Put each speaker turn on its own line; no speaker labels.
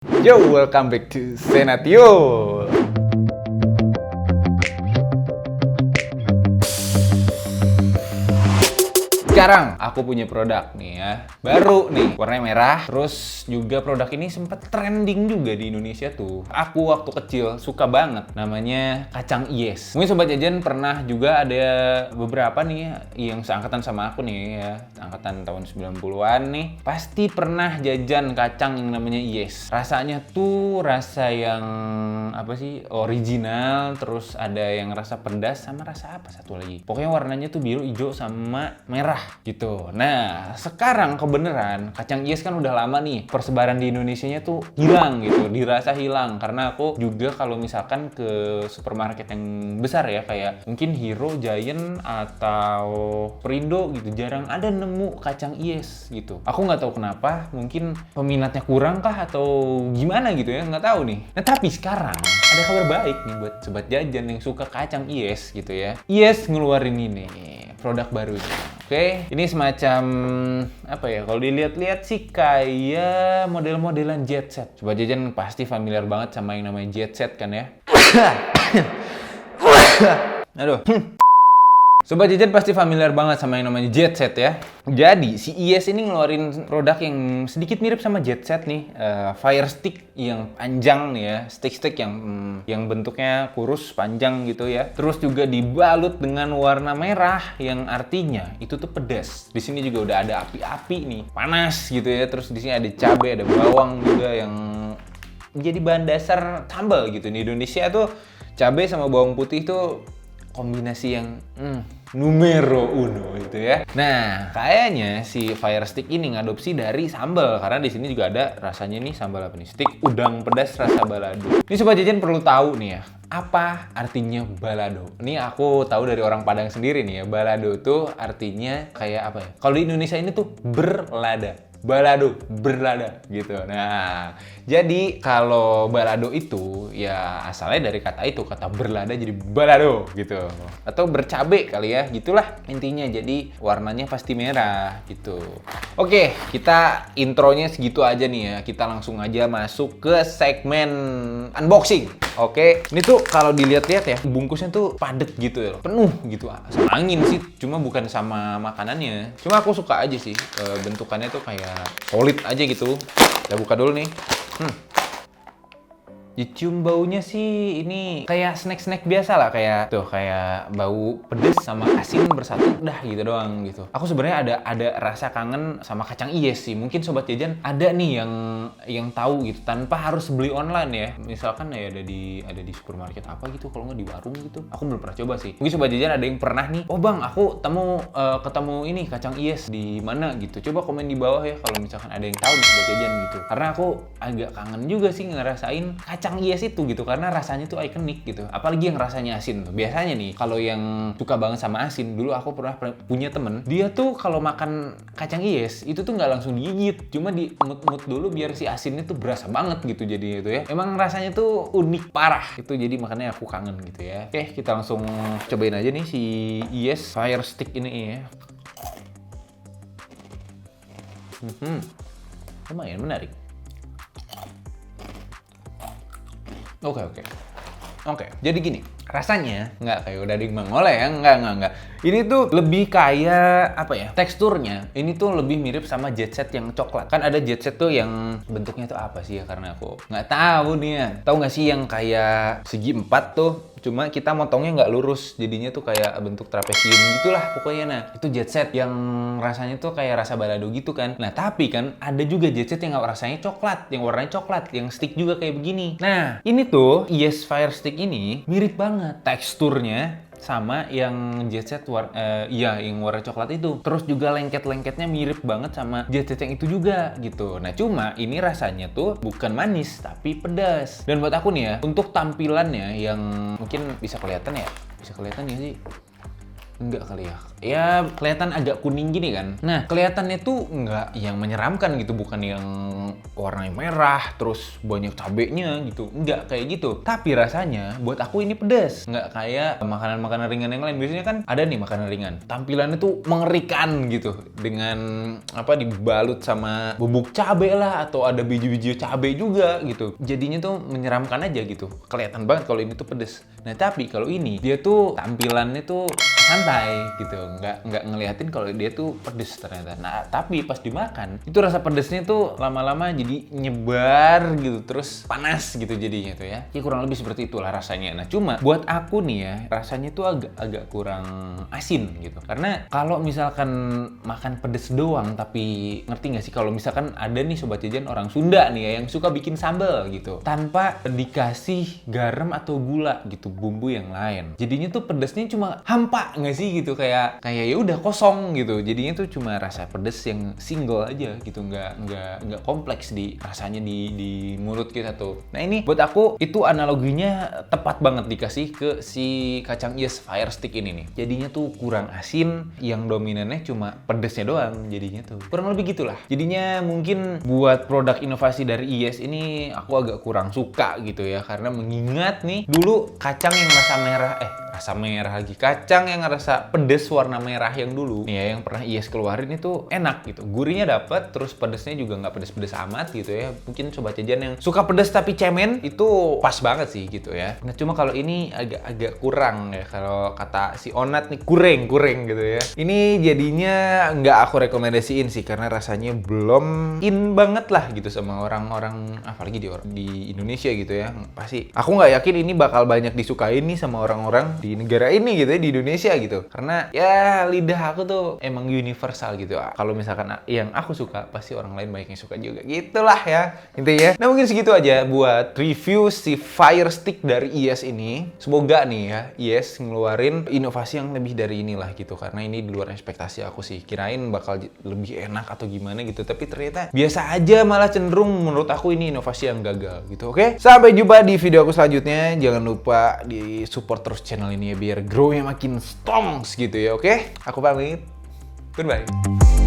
Yo, welcome back to Senatio. Sekarang aku punya produk nih ya, baru nih, warnanya merah. Terus juga produk ini sempat trending juga di Indonesia tuh. Aku waktu kecil suka banget, namanya kacang ies. Mungkin Sobat Jajan pernah juga ada beberapa nih yang seangkatan sama aku nih ya, angkatan tahun 90-an nih. Pasti pernah jajan kacang yang namanya ies. Rasanya tuh rasa yang apa sih, original, terus ada yang rasa pedas sama rasa apa satu lagi. Pokoknya warnanya tuh biru, hijau, sama merah gitu. Nah, sekarang kebenaran kacang ies kan udah lama nih persebaran di Indonesianya tuh hilang gitu, dirasa hilang karena aku juga kalau misalkan ke supermarket yang besar ya kayak mungkin Hero, Giant atau Perindo gitu jarang ada nemu kacang ies gitu. Aku nggak tahu kenapa, mungkin peminatnya kurang kah atau gimana gitu ya, nggak tahu nih. Nah, tapi sekarang ada kabar baik nih buat Sobat Jajan yang suka kacang ies gitu ya. Ies ngeluarin ini produk barunya. Oke, ini semacam apa ya? Kalau dilihat-lihat sih kayak model-modelan jet set. Sobat Jajan pasti familiar banget sama yang namanya jet set kan ya? Aduh. Sobat Jajan pasti familiar banget sama yang namanya jet set ya. Jadi si ies ini ngeluarin produk yang sedikit mirip sama jet set nih, fire stick yang panjang nih ya, stick yang bentuknya kurus panjang gitu ya. Terus juga dibalut dengan warna merah yang artinya itu tuh pedas. Di sini juga udah ada api-api nih, panas gitu ya. Terus di sini ada cabai, ada bawang juga yang jadi bahan dasar sambal gitu. Di Indonesia tuh cabai sama bawang putih tuh kombinasi yang numero uno gitu ya. Nah, kayaknya si Fire Stick ini ngadopsi dari sambal karena di sini juga ada rasanya nih sambal apa nih? Stick udang pedas rasa balado. Ini Sobat Jajan perlu tahu nih ya, apa artinya balado? Ini aku tahu dari orang Padang sendiri nih ya. Balado tuh artinya kayak apa ya? Kalau di Indonesia ini tuh berlada. Balado, berlada gitu. Nah, jadi kalau balado itu ya asalnya dari kata itu, kata berlada jadi balado gitu. Atau bercabe kali ya, gitulah intinya. Jadi warnanya pasti merah gitu. Oke, kita intronya segitu aja nih ya. Kita langsung aja masuk ke segmen unboxing. Oke, ini tuh kalau dilihat-lihat ya, bungkusnya tuh padet gitu ya, penuh gitu. Sama angin sih, cuma bukan sama makanannya. Cuma aku suka aja sih, bentukannya tuh kayak solid aja gitu. Kita buka dulu nih. Dicium baunya sih ini kayak snack-snack biasa lah, kayak tuh kayak bau pedes sama asin bersatu dah gitu doang gitu. Aku sebenarnya ada rasa kangen sama kacang ies sih. Mungkin Sobat Jajan ada nih yang tahu gitu tanpa harus beli online ya. Misalkan ya ada di supermarket apa gitu, kalau nggak di warung gitu. Aku belum pernah coba sih. Mungkin Sobat Jajan ada yang pernah nih. Oh bang, aku ketemu ini kacang ies di mana gitu. Coba komen di bawah ya kalau misalkan ada yang tahu nih Sobat Jajan gitu. Karena aku agak kangen juga sih ngerasain kacang ies itu gitu karena rasanya tuh ikonik gitu. Apalagi yang rasanya asin tuh. Biasanya nih kalau yang suka banget sama asin, dulu aku pernah punya temen, dia tuh kalau makan kacang ies itu tuh nggak langsung digigit, cuma diemut-emut dulu biar si asinnya tuh berasa banget gitu jadi itu ya. Emang rasanya tuh unik parah itu, jadi makanya aku kangen gitu ya. Oke, kita langsung cobain aja nih si ies Fire Stick ini ya. Lumayan menarik. Oke, jadi gini, rasanya nggak kayak udah daging mangoleh ya, nggak. Ini tuh lebih kayak apa ya? Teksturnya ini tuh lebih mirip sama jet set yang coklat. Kan ada jet set tuh yang bentuknya tuh apa sih ya? Karena aku nggak tahu nih ya. Tahu nggak sih yang kayak segi empat tuh? Cuma kita motongnya nggak lurus, jadinya tuh kayak bentuk trapesium gitulah pokoknya. Nah, itu jet set yang rasanya tuh kayak rasa balado gitu kan. Nah, tapi kan ada juga jet set yang rasanya coklat, yang warnanya coklat, yang stick juga kayak begini. Nah, ini tuh Yes Fire Stick ini mirip banget teksturnya sama yang jet set yang warna coklat itu. Terus juga lengket-lengketnya mirip banget sama jet set yang itu juga gitu. Nah, cuma ini rasanya tuh bukan manis tapi pedas. Dan buat aku nih ya, untuk tampilannya yang mungkin bisa kelihatan ya sih. Enggak kali ya. Ya kelihatan agak kuning gini kan. Nah, kelihatannya tuh enggak yang menyeramkan gitu, bukan yang warnanya merah terus banyak cabenya gitu. Enggak kayak gitu. Tapi rasanya buat aku ini pedas. Enggak kayak makanan-makanan ringan yang lain. Biasanya kan ada nih makanan ringan. Tampilannya tuh mengerikan gitu dengan apa dibalut sama bubuk cabe lah atau ada biji-biji cabe juga gitu. Jadinya tuh menyeramkan aja gitu. Kelihatan banget kalau ini tuh pedas. Nah, tapi kalau ini dia tuh tampilannya tuh santai gitu, nggak ngeliatin kalau dia tuh pedes ternyata. Nah, tapi pas dimakan itu rasa pedesnya tuh lama-lama jadi nyebar gitu, terus panas gitu jadinya tuh ya. Ya kurang lebih seperti itulah rasanya. Nah, cuma buat aku nih ya, rasanya tuh agak kurang asin gitu. Karena kalau misalkan makan pedes doang, tapi ngerti nggak sih kalau misalkan ada nih sobat jajan orang Sunda nih ya yang suka bikin sambal gitu, tanpa dikasih garam atau gula gitu, bumbu yang lain. Jadinya tuh pedesnya cuma hampa nggak sih gitu, kayak ya udah kosong gitu. Jadinya tuh cuma rasa pedes yang single aja gitu, nggak kompleks di rasanya di mulut kita tuh. Nah, ini buat aku itu analoginya tepat banget dikasih ke si kacang Yes Fire Stick ini nih. Jadinya tuh kurang asin, yang dominannya cuma pedesnya doang. Jadinya tuh kurang lebih gitulah. Jadinya mungkin buat produk inovasi dari Yes ini aku agak kurang suka gitu ya, karena mengingat nih dulu kacang yang rasa merah lagi, kacang yang rasa pedes warna merah yang dulu nih ya, yang pernah Yes keluarin itu enak gitu, gurihnya dapet, terus pedesnya juga nggak pedes-pedes amat gitu ya. Mungkin sobat jajan yang suka pedes tapi cemen itu pas banget sih gitu ya. Nah, cuma kalau ini agak kurang ya, kalau kata si Onat nih kurang gitu ya. Ini jadinya nggak aku rekomendasiin sih, karena rasanya belum in banget lah gitu sama orang-orang, apalagi di Indonesia gitu ya. Pasti aku nggak yakin ini bakal banyak disukain nih sama orang-orang di negara ini gitu ya, di Indonesia gitu. Karena ya lidah aku tuh emang universal gitu. Kalau misalkan yang aku suka, pasti orang lain banyak yang suka juga. Gitulah ya intinya. Nah, mungkin segitu aja buat review si Fire Stick dari Yes ini. Semoga nih ya Yes ngeluarin inovasi yang lebih dari inilah gitu. Karena ini di luar ekspektasi aku sih. Kirain bakal lebih enak atau gimana gitu. Tapi ternyata biasa aja, malah cenderung menurut aku ini inovasi yang gagal gitu. Oke? Sampai jumpa di video aku selanjutnya. Jangan lupa di support terus channel ini ya, biar grow-nya makin strong gitu ya. Oke? Aku pamit. Goodbye.